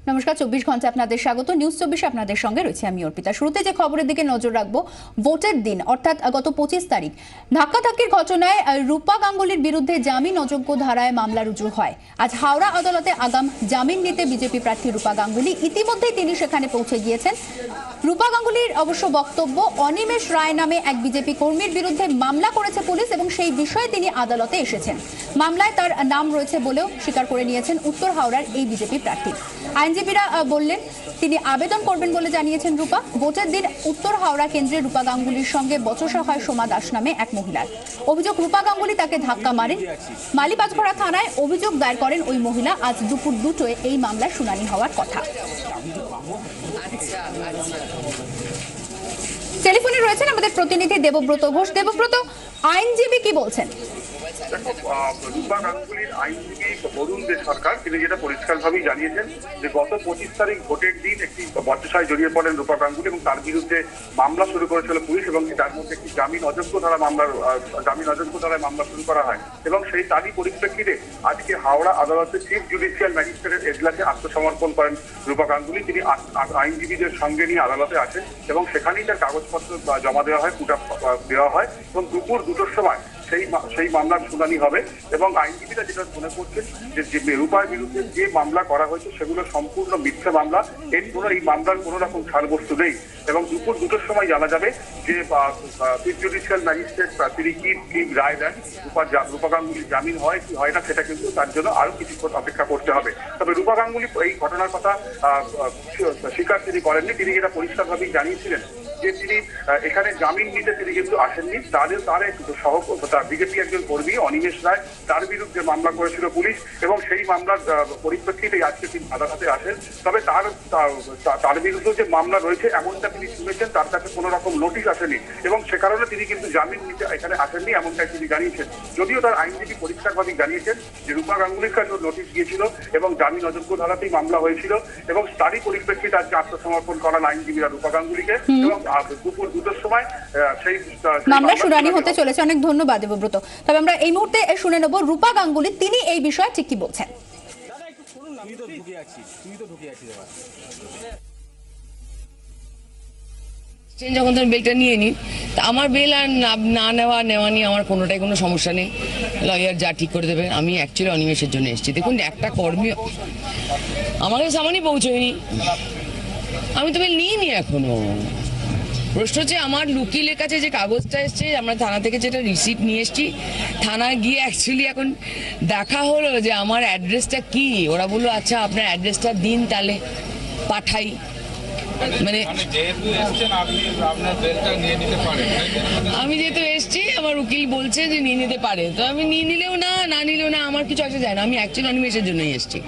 নমস্কার, 24 ঘন্টা আপনাদের স্বাগত। নিউজ 24 আপনাদের সঙ্গে রয়েছে আমি অর্পিতা। শুরুতে যে খবরের দিকে নজর রাখবো, ভোটের দিন অর্থাৎ গত 25 তারিখ ধাক্কাধাক্কির ঘটনায় রূপা গাঙ্গুলির বিরুদ্ধে জামিন অযোগ্য ধারায় মামলা রুজু হয়। আজ হাওড়া আদালতে আগাম জামিন নিতে বিজেপি প্রার্থী রূপা গাঙ্গুলি ইতিমধ্যেই তিনি সেখানে পৌঁছে গিয়েছেন। রূপা গাঙ্গুলির অবশ্য বক্তব্য, অনিমেষ রায় নামে এক বিজেপি কর্মীর বিরুদ্ধে মামলা করেছে পুলিশ এবং সেই বিষয়ে তিনি আদালতে এসেছেন। মামলায় তার নাম রয়েছে বলেও স্বীকার করে নিয়েছেন উত্তর হাওড়ার এই বিজেপি প্রার্থী। আইনজীবীরা বললেন তিনি আবেদন করবেন বলে জানিয়েছেন রূপা। ভোটের দিন উত্তর হাওড়া কেন্দ্রে রূপা গাঙ্গুলির সঙ্গে বচসা হয় সোমা দাস নামে এক মহিলার। অভিযোগ, রূপা গাঙ্গুলি তাকে ধাক্কা মারেন। মালিবাজপাড়া থানায় অভিযোগ দায়ের করেন ওই মহিলা। আজ দুপুর 2টায় এই মামলার শুনানি হওয়ার কথা। টেলিফোনে রয়েছেন আমাদের প্রতিনিধি দেবব্রত ঘোষ। দেবব্রত, আইনজীবী কি বলছেন? রূপা গাঙ্গুলির আইনজীবী বরুণ দে সরকার তিনি যেটা পরিষ্কারভাবেই জানিয়েছেন যে গত 25 তারিখ ভোটের দিন একটি বচসায় জড়িয়ে পড়েন রূপা গাঙ্গুলি এবং তার বিরুদ্ধে মামলা শুরু করেছিল পুলিশ এবং তার মধ্যে একটি জামিন অযোগ্য ধারায় মামলা শুরু করা হয় এবং সেই তারই পরিপ্রেক্ষিতে আজকে হাওড়া আদালতে চিফ জুডিশিয়াল ম্যাজিস্ট্রেটের এজলাসে আত্মসমর্পণ করেন রূপা গাঙ্গুলি। তিনি আইনজীবীদের সঙ্গে নিয়ে আদালতে আসেন এবং সেখানেই তার কাগজপত্র জমা দেওয়া হয়, পুট দেওয়া হয় এবং দুপুর 2টোর সময় সেই মামলার শুনানি হবে এবং আইনজীবীরা যেটা মনে করছেন যে রূপার বিরুদ্ধে যে মামলা করা হয়েছে সেগুলো সম্পূর্ণ মিথ্যা মামলা, এই মামলার কোনো রকম ছাড়বস্তু নেই এবং দুপুর 2টোর সময় জানা যাবে যে চিফ জুডিশিয়াল ম্যাজিস্ট্রেট তিনি কি রায় দেন। রূপা গাঙ্গুলির জামিন হয় কি হয় না সেটা কিন্তু তার জন্য আরো কিছুক্ষণ অপেক্ষা করতে হবে। তবে রূপা গাঙ্গুলি এই ঘটনার কথা স্বীকার তিনি করেননি। তিনি যেটা পরিষ্কারভাবেই জানিয়েছিলেন যে তিনি এখানে জামিন নিতে তিনি কিন্তু আসেননি। তার বিজেপি একজন কর্মী অনিমেষ রায়, তার বিরুদ্ধে মামলা করেছিল পুলিশ এবং সেই মামলার পরিপ্রেক্ষিতে আজকে তিনি আদালতে আসেন। তবে তার বিরুদ্ধে যে মামলা রয়েছে এমনটা তিনি শুনেছেন, তার কাছে কোনো রকম নোটিশ আসেনি এবং সে কারণে তিনি কিন্তু জামিন নিতে এখানে আসেননি এমনটাই তিনি জানিয়েছেন। যদিও তার আইনজীবী পরিষ্কারভাবেই জানিয়েছেন যে রূপা গাঙ্গুলির কাছে নোটিশ গিয়েছিল এবং জামিন অযোগ্য ধারাতেই মামলা হয়েছিল এবং তারই পরিপ্রেক্ষিতে আজকে আত্মসমর্পণ করান আইনজীবীরা রূপা গাঙ্গুলিকে এবং দুপুর 2টোর সময় সেই মামলা শুনানি হতে চলেছে। অনেক ধন্যবাদ দেবব্রত। তবে আমরা এই মুহূর্তে শুনে নেব রূপা গাঙ্গুলি তিনি এই বিষয়ে ঠিক কি বলছেন। যখন তুমি বেলটা নিয়ে নিন, আমার বেল আর না নেওয়া নিয়ে আমার কোনোটাই কোনো সমস্যা নেই। লয়ার যা ঠিক করে দেবে। আমি অ্যাকচুয়ালি অনিমেষের জন্য এসেছি। দেখুন, একটা কর্মী আমাকে সামনেই পৌঁছয়নি, আমি তো বেল নিইনি এখনো। প্রশ্ন হচ্ছে আমার উকিলের কাছে যে কাগজটা এসছে, আমরা থানা থেকে যেটা রিসিপ্ট নিয়ে এসেছি, থানায় গিয়ে অ্যাকচুয়ালি এখন দেখা হলো যে আমার অ্যাড্রেসটা কি। ওরা বললো আচ্ছা আপনার অ্যাড্রেসটা দিন, তাহলে পাঠাই। মানে আমি যেহেতু এসছি, আমার উকিল বলছে যে নিয়ে নিতে পারে, তো আমি নিয়ে নিলেও না নিলেও না, আমার কিছু আসে যায় না। আমি অ্যাকচুয়ালি অনিমেষের জন্যই এসছি।